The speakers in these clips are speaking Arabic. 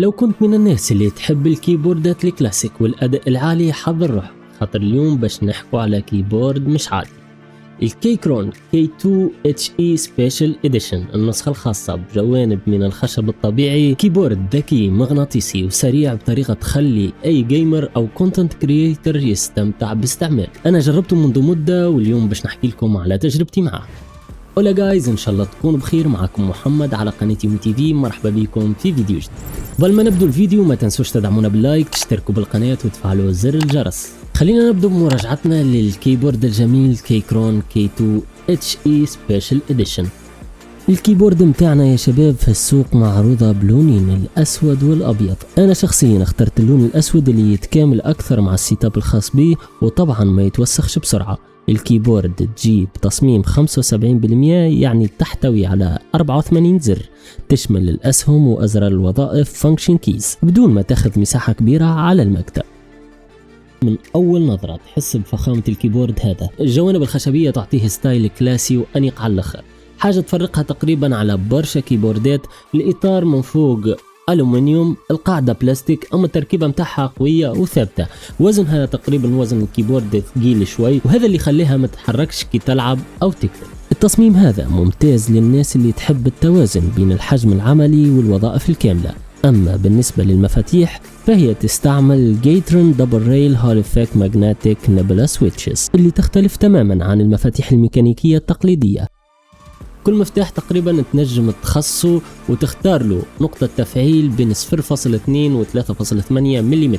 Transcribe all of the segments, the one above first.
لو كنت من الناس اللي تحب الكيبوردات الكلاسيك والأداء العالي حضر روح، خاطر اليوم باش نحكوا على كيبورد مش عادي، الكيكرون K2HE Special Edition، النسخة الخاصة بجوانب من الخشب الطبيعي. كيبورد ذكي مغناطيسي وسريع بطريقة تخلي أي جيمر أو كونتنت كرييتر يستمتع باستعماله. أنا جربته منذ مدة واليوم باش نحكي لكم على تجربتي معه. هولا جايز، ان شاء الله تكونوا بخير. معكم محمد على قناة يومي تي في، مرحبا بكم في فيديو جديد. قبل ما نبدو الفيديو ما تنسوش تدعمونا باللايك، تشتركوا بالقناة وتفعلوا زر الجرس. خلينا نبدو بمراجعتنا للكيبورد الجميل كيكرون K2HE Special Edition. الكيبورد متاعنا يا شباب في السوق معروضة بلونين، الأسود والأبيض. أنا شخصيا اخترت اللون الأسود اللي يتكامل أكثر مع السيت اب الخاص به، وطبعا ما يتوسخش بسرعة. الكيبورد تجيب تصميم 75%، يعني تحتوي على 84 زر تشمل الأسهم وأزرار الوظائف فانكشن كيز بدون ما تاخذ مساحة كبيرة على المكتب. من أول نظرة تحس بفخامة الكيبورد هذا. الجوانب الخشبية تعطيه ستايل كلاسي وأنيق على الآخر، حاجة تفرقها تقريبا على برشا كيبوردات. الإطار من فوق ألومنيوم، القاعدة بلاستيك، أما التركيبة متاعها قوية وثابتة. وزنها تقريبا وزن الكيبورد ثقيل شوي، وهذا اللي يخليها ما تتحركش كي تلعب أو تكتب. التصميم هذا ممتاز للناس اللي تحب التوازن بين الحجم العملي والوظائف الكاملة. أما بالنسبة للمفاتيح فهي تستعمل جيترون دبل ريل هول إفكت ماجنتيك نبلا سويتشز، اللي تختلف تماما عن المفاتيح الميكانيكية التقليدية. كل مفتاح تقريبا تنجم تخصه وتختار له نقطة تفعيل بين 0.2 و 3.8 ملم،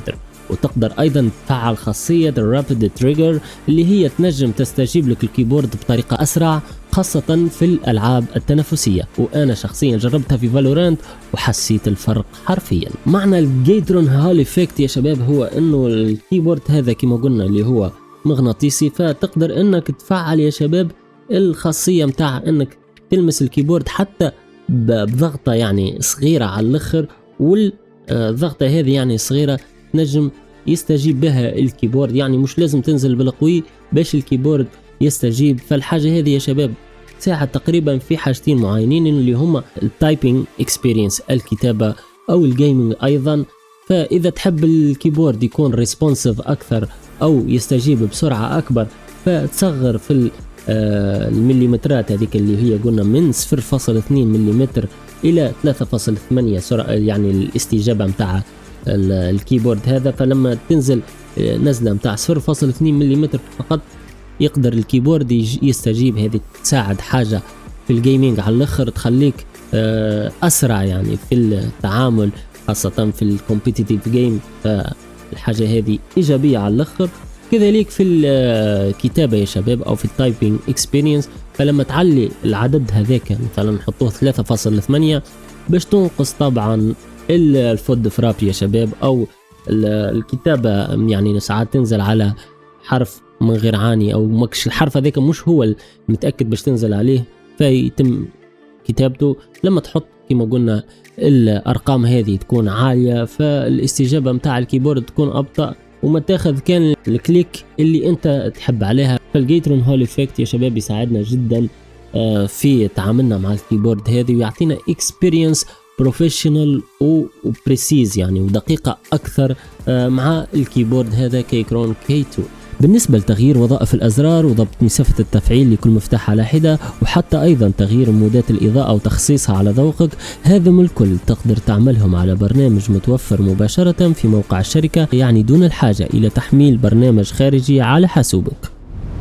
وتقدر ايضا تفعل خاصية الرابيد تريجر اللي هي تنجم تستجيب لك الكيبورد بطريقة اسرع، خاصة في الالعاب التنافسية. وانا شخصيا جربتها في فالورانت وحسيت الفرق حرفيا. معنى الجيترون هول إفكت يا شباب هو انه الكيبورد هذا كما قلنا اللي هو مغناطيسي، فتقدر انك تفعل يا شباب الخاصية متاع انك تلمس الكيبورد حتى بضغطة يعني صغيرة على الاخر، والضغطة هذه يعني صغيرة نجم يستجيب بها الكيبورد، يعني مش لازم تنزل بالقوي باش الكيبورد يستجيب. فالحاجة هذه يا شباب تساعد تقريبا في حاجتين معينين اللي هما التايبينج اكسبيرينس، الكتابة او الجيمنج ايضا. فاذا تحب الكيبورد يكون ريسبونسيف اكثر او يستجيب بسرعة اكبر، فتصغر في المليمترات هذيك اللي هي قلنا من 0.2 ملم الى 3.8 سرعة، يعني الاستجابة متاع الكيبورد هذا. فلما تنزل نزلة متاع 0.2 ملم فقط يقدر الكيبورد يستجيب. هذه تساعد حاجة في الجيمنج على الاخر، تخليك اسرع يعني في التعامل خاصة في الكومبيتيتيف جيم، فالحاجة هذه ايجابية على الاخر. كذلك في الكتابة يا شباب او في التايبينج اكسبيرينس، فلما تعلي العدد هذاك مثلا نحطوه 3.8 باش تنقص طبعا الفود فراب يا شباب، او الكتابة يعني ساعات تنزل على حرف من غير عاني، او ماكش الحرف هذاك مش هو المتأكد باش تنزل عليه فيتم كتابته. لما تحط كما قلنا الارقام هذه تكون عالية، فالاستجابة متاع الكيبورد تكون ابطأ وما تاخذ كان الكليك اللي انت تحب عليها. فالجيترون هول إفكت يا شباب يساعدنا جدا في تعاملنا مع الكيبورد هذه، ويعطينا اكسبيرينس بروفيشنال وبريسيز يعني ودقيقة اكثر مع الكيبورد هذا كيكرون K2. بالنسبة لتغيير وظائف الأزرار وضبط مسافة التفعيل لكل مفتاح على حدة، وحتى أيضا تغيير مودات الإضاءة وتخصيصها على ذوقك، هذم الكل تقدر تعملهم على برنامج متوفر مباشرة في موقع الشركة، يعني دون الحاجة إلى تحميل برنامج خارجي على حاسوبك.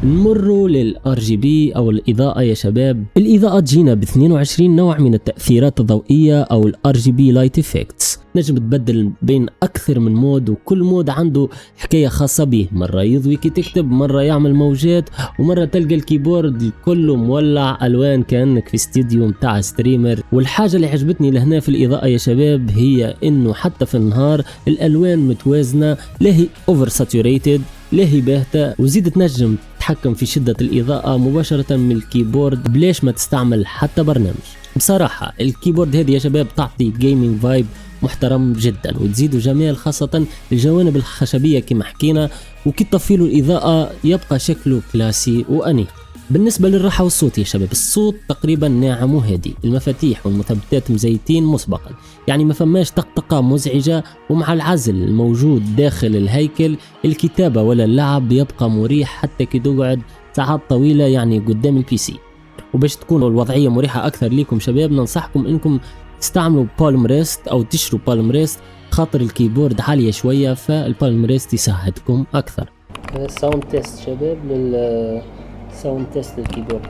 نمروا للRGB أو الإضاءة يا شباب. الإضاءة تجينا ب 22 نوع من التأثيرات الضوئية أو الRGB Light Effects، نجم تبدل بين أكثر من مود، وكل مود عنده حكاية خاصة به. مرة يضوي كي تكتب، مرة يعمل موجات، ومرة تلقى الكيبورد كله مولع ألوان كأنك في استديو متاع ستريمر. والحاجة اللي عجبتني لهنا في الإضاءة يا شباب هي إنه حتى في النهار الألوان متوازنة، لا هي أوفر ساتوريتد لا هي باهتة، وزيد تنجم تتحكم في شدة الإضاءة مباشرة من الكيبورد بلاش ما تستعمل حتى برنامج. بصراحة الكيبورد هذه يا شباب تعطي جيمنج فايب محترم جدا، وتزيدوا جمال خاصة الجوانب الخشبية كما حكينا، وكي تطفيلوا الإضاءة يبقى شكله كلاسي وأنيق. بالنسبة للراحة والصوت يا شباب، الصوت تقريبا ناعم وهادي، المفاتيح والمثبتات مزيتين مسبقا، يعني ما فماش طقطقة مزعجة، ومع العزل الموجود داخل الهيكل الكتابة ولا اللعب يبقى مريح حتى كي تقعد ساعات طويلة يعني قدام البي سي. وباش تكون الوضعية مريحة أكثر ليكم شباب، ننصحكم إنكم تستعملوا بالم ريست أو تشتروا بالم ريست، خاطر الكيبورد عالية شوية فالبالم ريست يساعدكم أكثر. ساوند تيست شباب، ساوند تيست للكيبورد.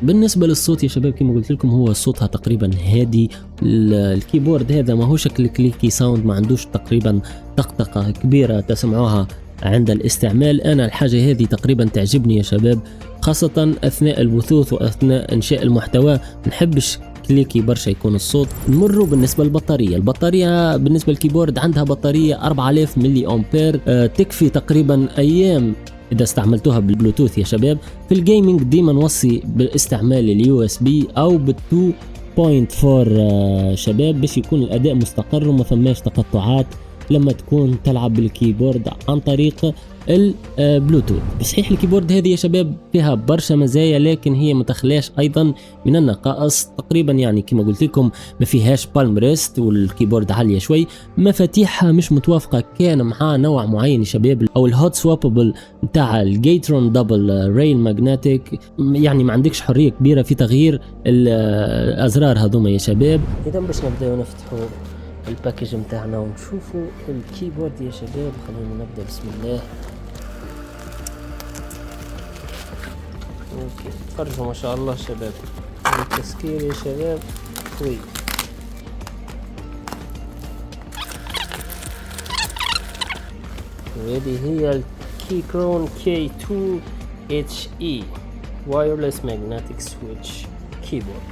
بالنسبة للصوت يا شباب كما قلت لكم هو صوتها تقريبا هادي، الكيبورد هذا ما هو شكل كليكي ساوند، ما عندوش تقريبا طقطقة كبيرة تسمعوها عند الاستعمال. انا الحاجة هذه تقريبا تعجبني يا شباب، خاصة اثناء البثوث واثناء انشاء المحتوى، منحبش كليكي برشا يكون الصوت. نمروا بالنسبة للبطارية، البطارية بالنسبة للكيبورد عندها بطارية 4000 ملي امبير، تكفي تقريبا ايام اذا استعملتوها بالبلوتوث يا شباب. في الجيمنج ديما نوصي باستعمال اليو اس بي او بال 2.4 شباب، باش يكون الاداء مستقر وما فماش تقطعات لما تكون تلعب بالكيبورد عن طريق البلوتوث. بصحيح الكيبورد هذه يا شباب فيها برشا مزايا، لكن هي ما تخلاش ايضا من النقائص تقريبا، يعني كما قلت لكم ما فيهاش بالم ريست والكيبورد عاليه شوي، مفاتيحها مش متوافقه كان مع نوع معين يا شباب، او الهوت سوابل نتاع الجيترون دبل ريل ماجنتيك، يعني ما عندكش حريه كبيره في تغيير الازرار هذوما يا شباب. اذا باش نبداو نفتحوا الباكج متاعنا ونشوفوا الكيبورد يا شباب، خلينا نبدا بسم الله. اوكي فرجوا ما شاء الله شباب التسكير يا شباب قوي. وهذه هي الكيكرون K2HE Wireless Magnetic Switch Keyboard.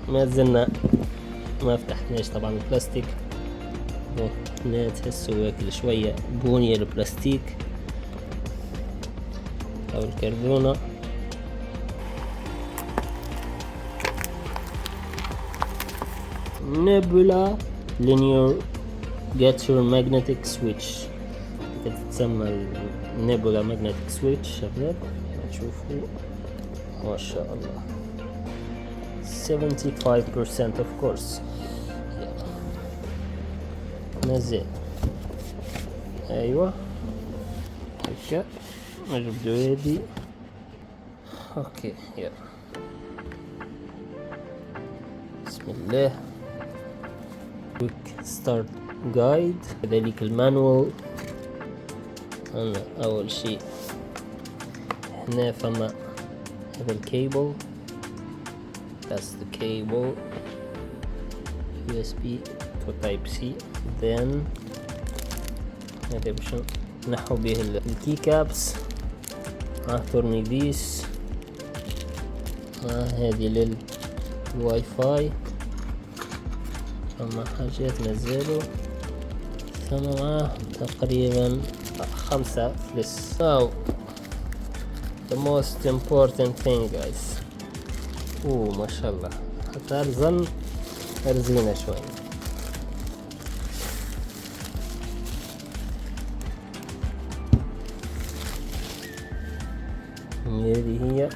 ما زلنا ما فتحناش طبعا البلاستيك، هنا تحسوا واكل شوية بني البلاستيك او الكرتونة. نيبولا لينير جاتشر ماجنتيك سويتش، تتسمى النيبولا ماجنتيك سويتش شباب. تشوفوا ما شاء الله 75% of course. نزل ايوه هكا نجبدو هادي. اوكي يلا بسم الله. كويك ستارت جايد، كذلك المانوال. انا اول شيء هنا فما هذا الكيبل، that's the cable USB to type C. then هذا باش نحو به الكي كابس، تورنيفيس، هذه للواي فاي. ثم حاجات مازالوا، ثم معاه تقريبا 5 فلس. so the most important thing guys، ما شاء الله حتى الظن رزينة شوي. هذه هي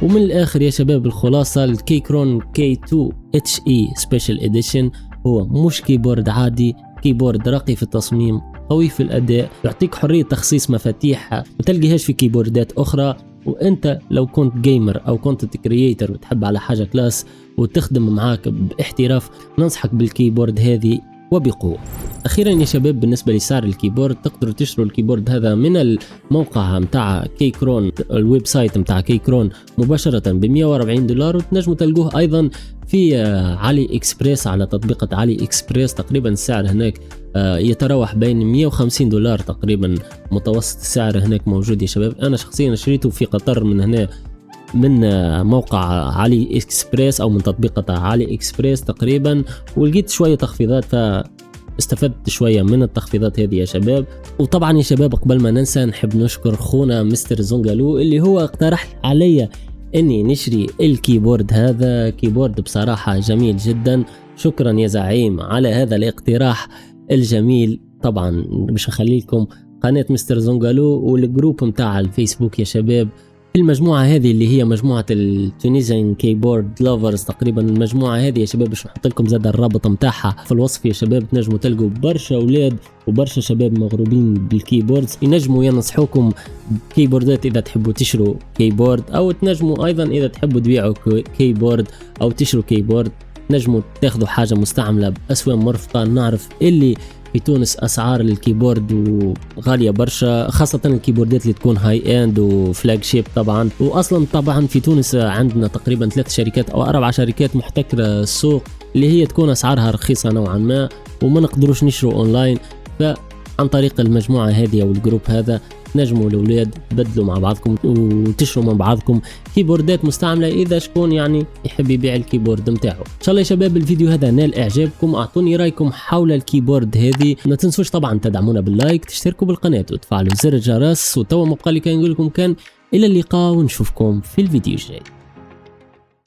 ومن الاخر يا شباب الخلاصة، الكيكرون K2HE سبيشال اديشن هو مش كيبورد عادي، كيبورد راقي في التصميم، قوي في الاداء، يعطيك حرية تخصيص مفاتيح ما تلقيهاش في كيبوردات اخرى. وانت لو كنت جيمر او كنت كرييتر وتحب على حاجة كلاس وتخدم معاك باحتراف، ننصحك بالكيبورد هذه وبقوة. أخيرا يا شباب بالنسبة لسعر الكيبورد، تقدروا تشتروا الكيبورد هذا من الموقع متاع كيكرون، الويب سايت متاع كيكرون مباشرة ب 140 دولار، وتنجموا تلقوه أيضا في علي إكسبريس، على تطبيقة علي إكسبريس. تقريبا السعر هناك يتراوح بين 150 دولار تقريبا، متوسط السعر هناك موجود يا شباب. أنا شخصيا شريته في قطر من هنا من موقع علي إكسبريس أو من تطبيقة علي إكسبريس تقريبا، ولقيت شوية تخفيضات فاستفدت شوية من التخفيضات هذه يا شباب. وطبعا يا شباب قبل ما ننسى نحب نشكر خونا مستر زونغالو اللي هو اقترح علي اني نشري الكيبورد هذا. كيبورد بصراحة جميل جدا، شكرا يا زعيم على هذا الاقتراح الجميل. طبعا باش نخلي لكم قناة مستر زونغالو والجروب متاع الفيسبوك يا شباب. المجموعة هذه اللي هي مجموعة التونيزيان كيبورد لوفرز تقريبا، المجموعة هذه يا شباب باش نحط لكم زاد الرابط متاعها في الوصف يا شباب. تنجموا تلقوا برشا اولاد وبرشا شباب مغروبين بالكيبوردز، ينجموا ينصحوكم كيبوردات اذا تحبوا تشروا كيبورد، او تنجموا ايضا اذا تحبوا تبيعوا كيبورد او تشروا كيبورد، تنجموا تاخذوا حاجة مستعملة بأسواق مرفقة. نعرف اللي في تونس اسعار الكيبورد غاليه برشا، خاصه الكيبوردات اللي تكون هاي اند وفلاج شيب طبعا. واصلا طبعا في تونس عندنا تقريبا 3 شركات او 4 شركات محتكره السوق اللي هي تكون اسعارها رخيصه نوعا ما، وما نقدروش نشروا اونلاين. فعن طريق المجموعه هذه او الجروب هذا نجموا الاولاد تبدلوا مع بعضكم وتشروا مع بعضكم كيبوردات مستعمله اذا شكون يعني يحب يبيع الكيبورد نتاعو. ان شاء الله يا شباب الفيديو هذا نال اعجابكم، اعطوني رايكم حول الكيبورد هذه. ما تنسوش طبعا تدعمونا باللايك، تشتركوا بالقناه وتفعلوا زر الجرس. وتوا ما بقى لي كان نقول لكم كان الى اللقاء ونشوفكم في الفيديو الجاي.